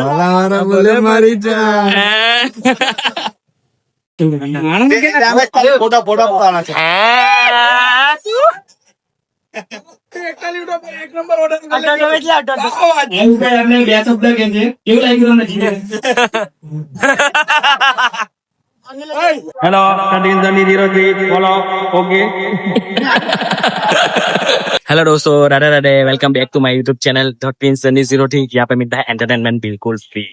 Hello बोलो okay hello दोस्तों, Radhe Radhe, welcome back to my YouTube channel the twins journey 0 થી यहाँ पे मिलता है एंटरटेनमेंट बिल्कुल फ्री।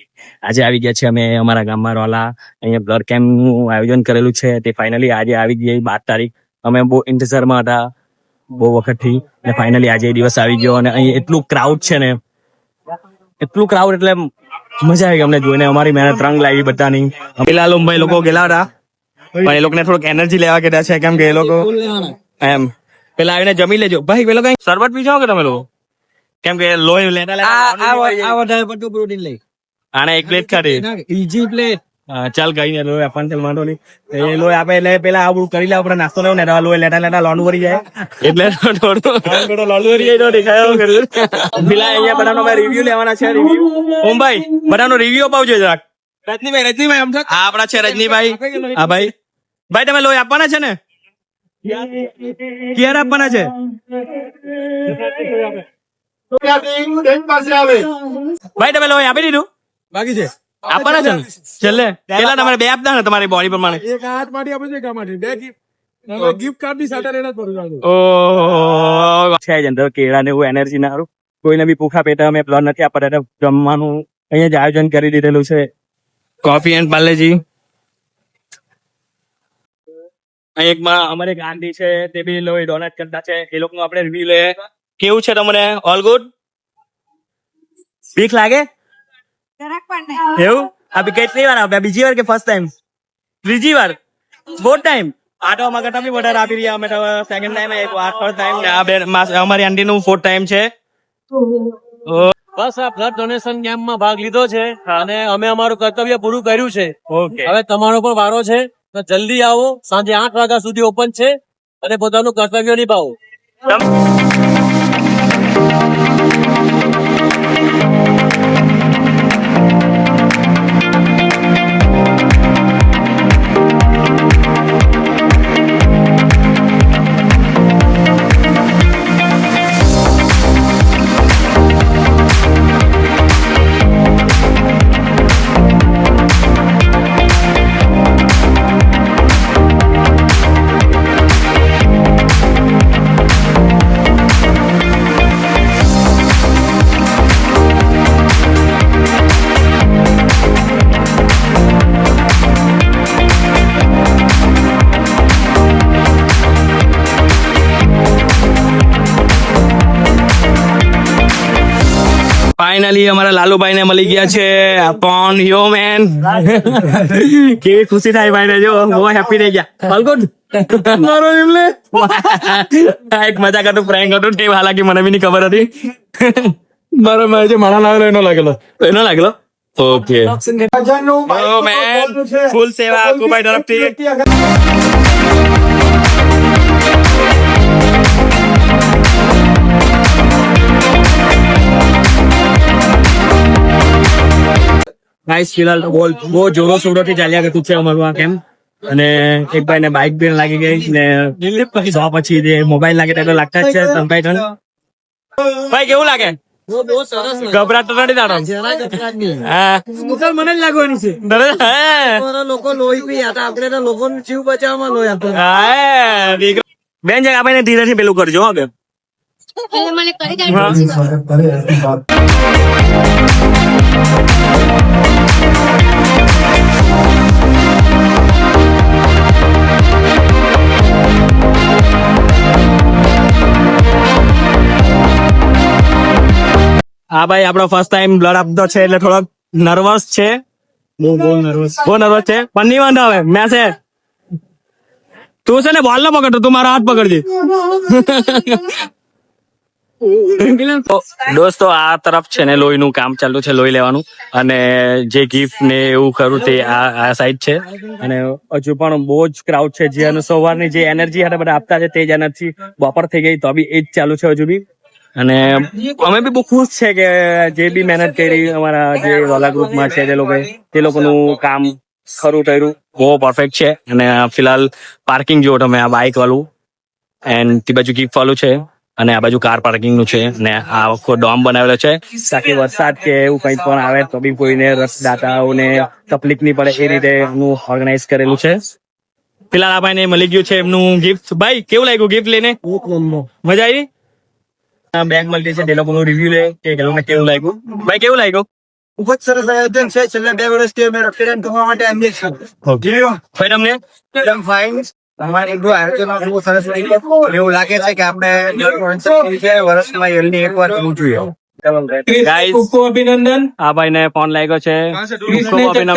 આજે આવી ગયા છે અમે અમારા ગામમાં રોલા, અહીંયા બ્લડ કેમ્પ નું આયોજન કરેલું છે તે ફાઇનલી આજે આવી ગઈ 12 તારીખ। અમે બહુ ઇંતજારમાં હતા બહુ વખતથી ને ફાઇનલી આજે દિવસ આવી ગયો અને અહીં એટલું ક્રાઉડ છે ને, એટલું ક્રાઉડ એટલે મજા આવી અમને જોઈને, અમારી મહેનત રંગ લાવી બધાની। પેલા ભાઈ લોકો ગયેલા હતા પણ એ લોકોને થોડુંક એનર્જી લેવા ગયા છે, કેમ કે એ લોકો એમ પેલા આવીને જમી લેજો ભાઈ, પેલો કઈ શરબત પી જાઓ કે તમે લોકો, કેમ કે લોહી લેતા પ્રોટીન લઈ આને એક પ્લેટ ખાધી બીજી પ્લેટ ચાલ કઈ ને લોહી આપણને ચાલ વાંધો નહીં, એ લોહી આપે એટલે પેલા આવું કરી લે આપણે નાસ્તો લેવો ને લોહી લેતા લેતા લોન વરી જાય એટલે થોડું લોન વરી જાય તો દેખાય કર્યું। પેલા અહીંયા બધાનો રિવ્યુ લેવાના છે, રિવ્યુ ઓમભાઈ બધાનો રિવ્યુ અપાવજો જરાક। રજનીભાઈ આ આપણા છે રજનીભાઈ, હા ભાઈ ભાઈ તમે લોહી આપવાના છે ને, ક્યારે આપવાના છે? ભાઈ તમે લોહી આપી દીધું બાકી છે આપવાના છે ને? છેલ્લે પેલા તમારે 2 આપતા ને તમારી બોડી પ્રમાણે, એક હાથ માટે આપે છે, કામ માટે 2 ગિફ્ટ કાર્ડ ની સાથે રેના કરું ઓહો છે જ અંદર કેળા ને એવું એનર્જી ના હારું કોઈને બી ભૂખા પેટે અમે પ્લાન નથી આપતા, જમવાનું અહીંયા જ આયોજન કરી દીધેલું છે। કોફી એન્ડ પાર્લેજી એક માં અમારે એક આંટી છે તે બી લોહી ડોનેટ કરતા છે, એ લોકોનું આપણે રિવ્યુ લે। કેવું છે તમને? All good? બીક લાગે એવું? આ કેટલી વાર આપ્યા? બીજી વાર કે ફર્સ્ટ ટાઈમ? ત્રીજી વાર? 4th time? આટો અમારા કરતા બી વધારે આપી રહ્યા અમે, સેકન્ડ ટાઈમ ટાઈમ અમારી આંટી નું 4th ટાઈમ છે। બસ આ બ્લડ ડોનેશન કેમ્પમાં ભાગ લીધો છે અને અમે અમારું કર્તવ્ય પૂરું કર્યું છે। ઓકે હવે તમારો પણ વારો છે, તો જલ્દી આવો, સાંજે 8 વાગ્યા સુધી ઓપન છે અને પોતાનું કર્તવ્ય નિભાવો। ફાઇનલી અમારા લાલુભાઈ ને મળી ગયા છે પણ યો મેન કેવી ખુશી થાય ભાઈ ને, જો બહુ હેપી થઈ ગયા। ઓલ ગુડ મારો એમને એક મજાક હતું, પ્રેન્ક હતું તે, હાલાકી મને બી નહીં ખબર હતી મારો મેં જે માણા લાગેલો એનો લાગેલો ઓકે ઓ મેન ફૂલ સેવા કુભાઈ તરફથી। ગાઈસ ફિલહાલ તો બહુ જોરો શોરો થી ચાલ્યા કરતું છે અમારું આ કેમ્પ, અને એક ભાઈ ને બાઇક બી લાગી ગઈ ને પછી જે મોબાઈલ લાગે તો લાગતા જ છે। સંભાઈ ભાઈ કેવું લાગે? બહુ સરસ ગભરાટ તો નથી તારો? મને જ લાગવાની છે, લોકો લોહી પી હતા, આપણે તો લોકોનો જીવ બચાવવામાં લોહી આપતો। બેન જગ આપણે ધીરેથી પેલું કરજો હો બેન। હા ભાઈ આપણો ફર્સ્ટ ટાઈમ બ્લડ આપતો છે એટલે થોડોક નર્વસ છે, બહુ નર્વસ છે પણ નહીં વાંધો આવે। મેં છે તું છે ને બોલ ન પકડતો, તું મારો હાથ પકડજે। દોસ્તો આ તરફ છે ને લોહી નું કામ ચાલુ છે, લોહી લેવાનું, અને જે ગિફ્ટ ને એવું ખરું તે આ સાઈડ છે, અને હજુ પણ બહુ જ ક્રાઉડ છે। જે સવારની જે એનર્જી હતા બધા આપતા છે તે જ એનર્જી બપોર થઈ ગઈ તો બી એ જ ચાલુ છે હજુ બી, અને અમે બી બહુ ખુશ છે કે જે બી મહેનત કરી અમારા જે વાલા ગ્રુપમાં છે તે લોકોનું કામ ખરું કર્યું બહુ પરફેક્ટ છે. અને ફિલહાલ પાર્કિંગ જુઓ તમે, આ બાઇક વાળું એન્ડ તે બાજુ ગિફ્ટ વાળું છે અને આ બાજુ કાર પાર્કિંગ નું છે. ને આ આખો ડોમ બનાવેલો છે તાકી વરસાદ કે એવું કઈ પણ આવે તો બી કોઈને રસદાતાઓને તકલીફ નહીં પડે એ રીતે એનું ઓર્ગેનાઇઝ કરેલું છે. ફિલહાલ આ ભાઈને મળી ગયું છે એમનું ગિફ્ટ. ભાઈ કેવું લાગ્યું ગિફ્ટ લઈને? મજા આવી? બેગ મળી છે તે લોકોનું રિવ્યુ લે કે એ લોકોને કેવું લાગ્યું. ભાઈ કેવું લાગ્યું? ખૂબ જ સરસ આયોજન છે. છેલ્લા 2 વર્ષથી અમે રક્તદાન કરવા માટે આવીએ છીએ. ભાઈ તમને એકદમ ફાઇન. તમારે એટલું આયોજન બહુ સરસ લાગ્યું. એવું લાગે છે કે આપણે વર્ષમાં yearly એકવાર કરવું જોઈએ. ગાઈસ અભિનંદન. આ ભાઈને ફોન લાગ્યો છે. ખૂબ અભિનંદન.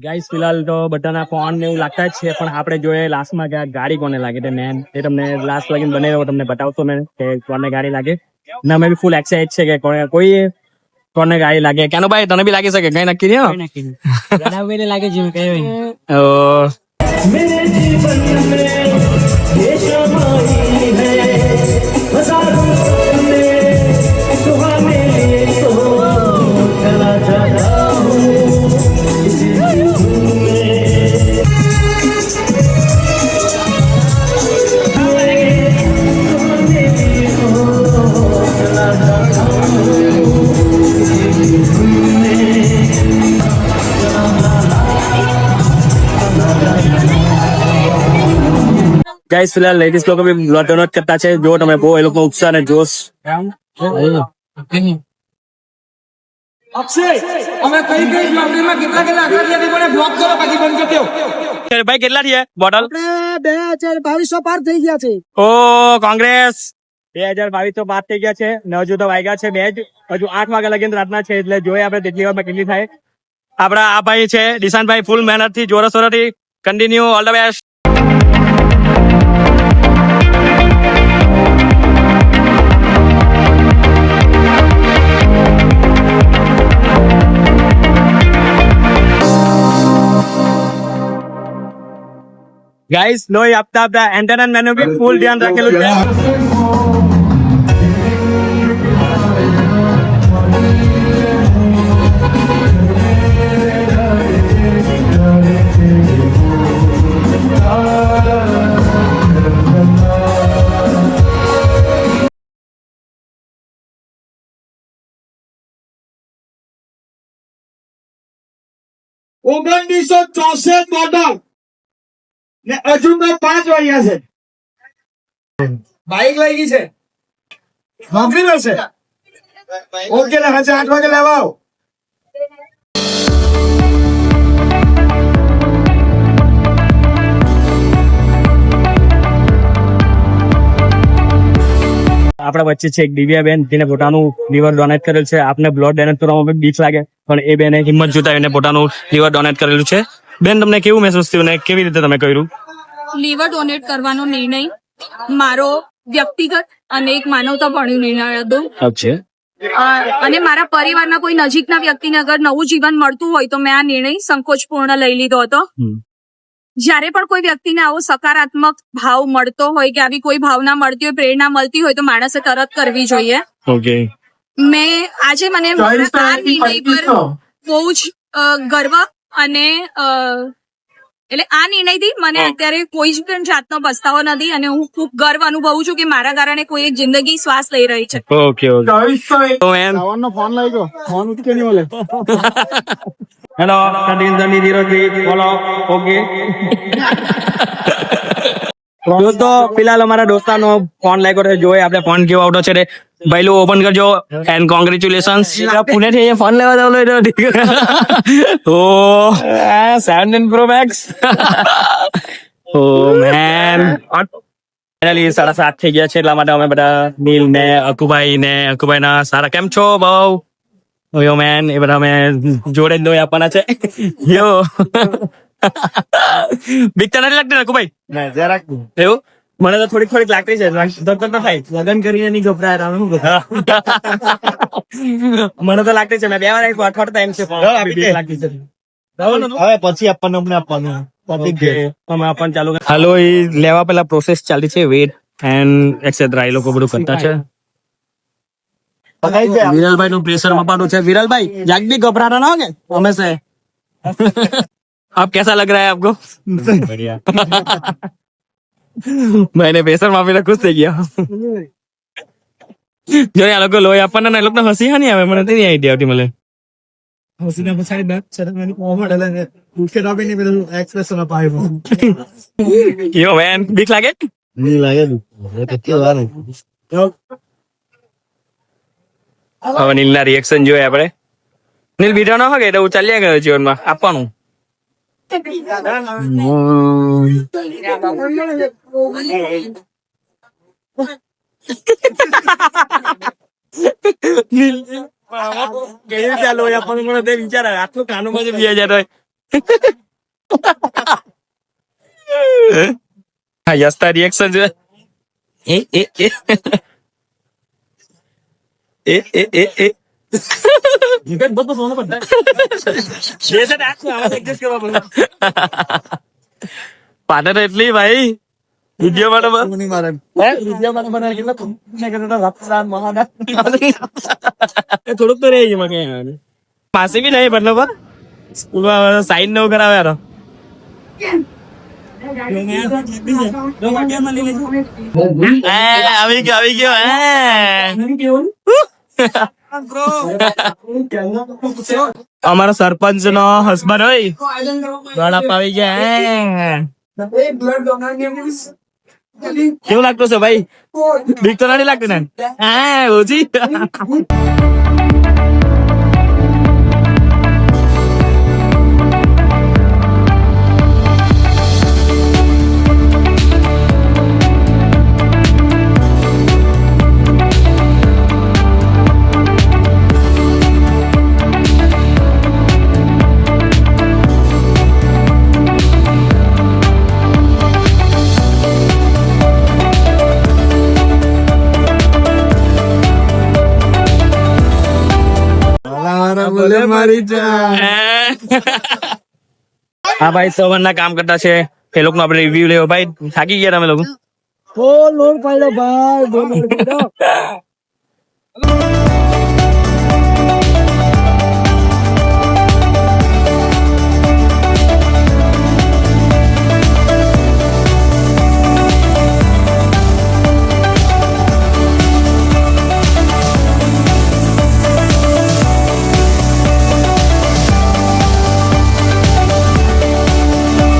ગાઈસ ફિલહાલ તો બધાના ફોન ને એવું લાગતા જ છે, પણ આપણે જોઈએ લાસ્ટમાં કે આ ગાડી કોને લાગે તે મેન એ તમને લાસ્ટ લાગીને બને તમને બતાવશો મેં કે કોને ગાડી લાગે. ને અમે બી ફૂલ એક્સાઇટ છે કે કોને ગાડી લાગે. કેનો ભાઈ તને બી લાગી શકે? કઈ નક્કી નહીં લાગે છે. ગાઈસ ફિલહાલ લેડીઝ લોકો બી બ્લડ ડોનેટ કરતા છે. જો તમે બહુ એ લોકો ઉત્સાહ અને જોશ. ભાઈ કેટલા થયા બોટલ? 2022 પાર થઈ ગયા છે. ઓ કોંગ્રેસ. 2022 પાર થઈ ગયા છે ને હજુ તો વાગ્યા છે 2 જ. હજુ 8 વાગ્યા લગીને રાતના છે એટલે જોઈએ આપણે તેટલી વારમાં કેટલી થાય. આપડા આ ભાઈ છે દિશાંતભાઈ, ફૂલ મહેનત થી જોરશોરથી continue. All the best. Guys લોહી આપતા આપતા એન્ટરટેનમેન્ટ નું બી ફૂલ ધ્યાન રાખેલું છે. ઓગણીસો 64 બોટલ ને હજુ તો 5 વાગ્યા છે. બાઈક લઈ ગઈ છે. નોકરી મળશે. ઓકે ને આજે 8 વાગે લેવા આવો. આપણા વચ્ચે છે એક દિવ્યાબેન જેને પોતાનું લીવર ડોનેટ કરેલ છે. આપને બ્લડ ડોનેટ કરવામાં બીક લાગે પણ એ બેને હિંમત જુટાવીને પોતાનું લીવર ડોનેટ કરેલું છે. બેન તમને કેવું મહેસૂસ થયું ને કેવી રીતે તમે કર્યું? લીવર ડોનેટ કરવાનો નિર્ણય મારો વ્યક્તિગત અને એક માનવતાપૂર્ણ નિર્ણય હતો. અને મારા પરિવારના કોઈ નજીકના વ્યક્તિને અગર નવું જીવન મળતું હોય તો મેં આ નિર્ણય સંકોચપૂર્ણ લઈ લીધો હતો. જ્યારે પણ કોઈ વ્યક્તિને આવો સકારાત્મક ભાવ મળતો હોય કે આવી કોઈ ભાવના મળતી હોય, પ્રેરણા મળતી હોય તો માણસે તરત કરવી જોઈએ. મેં આજે મને આ નિર્ણય પર બહુ જ ગર્વ અને એટલે આ નિર્ણયથી મને અત્યારે કોઈ જ પણ જાતનો પસ્તાવો નથી અને હું ખૂબ ગર્વ અનુભવું છું કે મારા કારણે કોઈ એક જિંદગી શ્વાસ લઈ રહી છે. ફોન લઈ ગયો. ફોન ઉઠકે નહીં મળે. હેલો ધીરજભાઈ બોલો. ઓકે દોસ્તો ફિલહાલ અમારા દોસ્તારનો ફોન લાગ્યો છે, જોઈએ આપણે ફોન કેવો આવતો છે. ભાઈલું ઓપન કરજો એન્ડ કોંગ્રેચ્યુલેશન્સ. પુણે થી અહીંયા ફોન લેવા જવું તો 17 Pro Max. ઓ મેન ફાઇનલી 7:30 થઈ ગયા છે, એટલા માટે અમે બધા નીલ ને અકુભાઈ ના સારા કેમ છો બહુ યો મેન એ બધા અમે જોડે જ દોઈ આપવાના છે. યો બીક તો નથી લાગતી ને અકુભાઈ? જરાક એવું મને તો થોડીક લાગતી છે. ધક ન થાય લગન કરીને નહીં ગભરાય. મને તો લાગતી છે. મેં 2 વાર આપ્યું, અઠવાડિયા ટાઈમ છે પણ બીક લાગતી છે. હવે પછી આપણને અમને આપવાનું અમે આપવાનું ચાલુ હાલો એ લેવા પેલા પ્રોસેસ ચાલતી છે, વેટ એન્ડ એક્સેટ્રા એ લોકો બધું કરતા છે. વિરલભાઈ નું પ્રેશર મપાનું છે. વિરલભાઈ જાગ भी घबराना ना हो गए हमें से. आप कैसा लग रहा है आपको? बढ़िया. मैंने प्रेशर मापीને ખુશ થઈ ગયા. જો આ લોકો લોહી આપવાના ને એ લોકો હસી હા નહીં આવે, મને તેની આઈડિયા આવતી મળે. હસીને પછાડી બેક ચરણવાની કોમડ એટલે ઉઠકે દાબી ને પેલું એક્સપ્રેશન અપાયો. યો મેન બીક લાગે? નહીં લાગે ને કેટલી વાર હવે નીલના રિએક્શન જોઈએ આપણે. નીલ બીજો ન હોય તો ચાલ્યા ગયો જીવનમાં આપવાનું. કેવી ચાલો આપણને મને તે વિચાર આવે આટલું કાનું માં બી જતો હોય. હા યસ્તા રિએક્શન છે. પાટણ એટલી ભાઈ વિડીયો થોડુંક તો રહી ગયું. પાસે બી નહીં મતલબ સ્કૂલમાં સાઈન નો કરાવે યાર. આવી ગયો અમારા સરપંચ નો હસબન્ડ હોય ગળા પાવી ગયા. કેવું લાગતું છે ભાઈ? બીક તો નથી લાગતી ને? હા ઓછી. હા ભાઈ સવન ના કામ કરતા છે એ લોકો નો આપણે રિવ્યુ લેવો. ભાઈ થાકી ગયા તમે લોકો?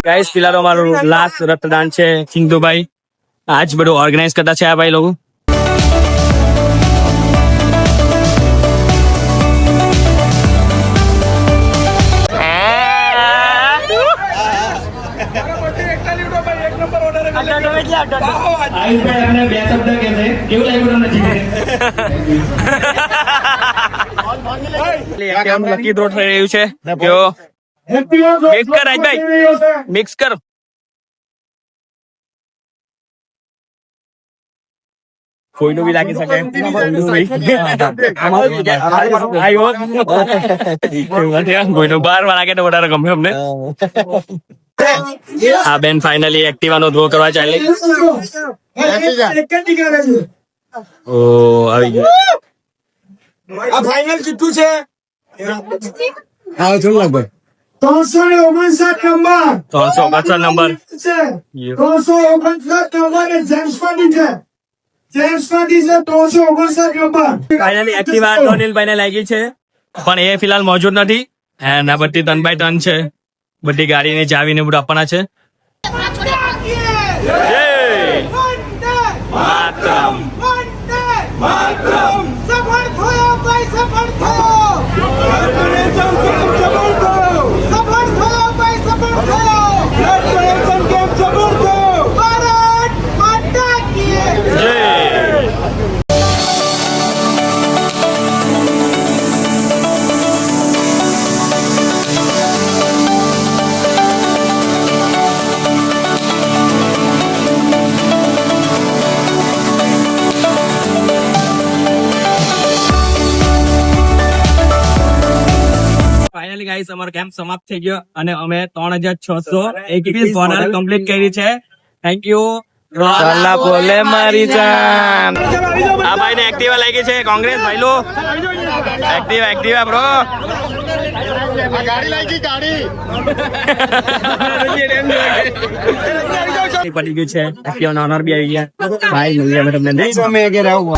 ગાઈસ ફિલહાલ અમારું લાસ્ટ રક્તદાન છે કિંગદુભાઈ. આજ બધું ઓર્ગેનાઇઝ કરતા છે આ ભાઈ લોકો. લકી ડ્રો થઈ રહ્યું છે. મિક્સ કર રાજભાઈ, મિક્સ કર. કોઈનું બી લાગી શકે. કોઈનું 12 લાગે તો વધારે ગમે અમને. આ બેન ફાઇનલી એક્ટિવા નો ડ્રો કરવા ચાલી. ઓ આવી ગયું. આ ફાઇનલ જીતું છે. હા ચલ લાગભાઈ 359 નંબર 359 નંબર 359 નંબર એ જેમ્સમાંથી છે. જેમ્સમાંથી છે 359 નંબર. ફાઇનલી એક્ટિવા ડોનિલભાઈ ને લાગી છે પણ એ ફિલહાલ મોજૂદ નથી. એન્ડ આ બધી 3x3 છે. બધી ગાડીની ચાવી ને બધું આપવાના છે. ગાઈસ અમારો કેમ્પ સમાપ્ત થઈ ગયો અને અમે 3621 બોનલ કમ્પ્લીટ કરી છે. Thank you. અલ્લાહ બોલે મારી જાન. આ ભાઈ ને એક્ટિવા લાગી છે. કોંગ્રેસ ભાઈ લો. Activa bro. ગાડી લાગી ગાડી. પડી ગયું છે. એક્ટિવા નો ઓનર બી આવી ગયા. ભાઈ મળીએ અમે તમને નેક્સ્ટ. અમે ઘરે આવું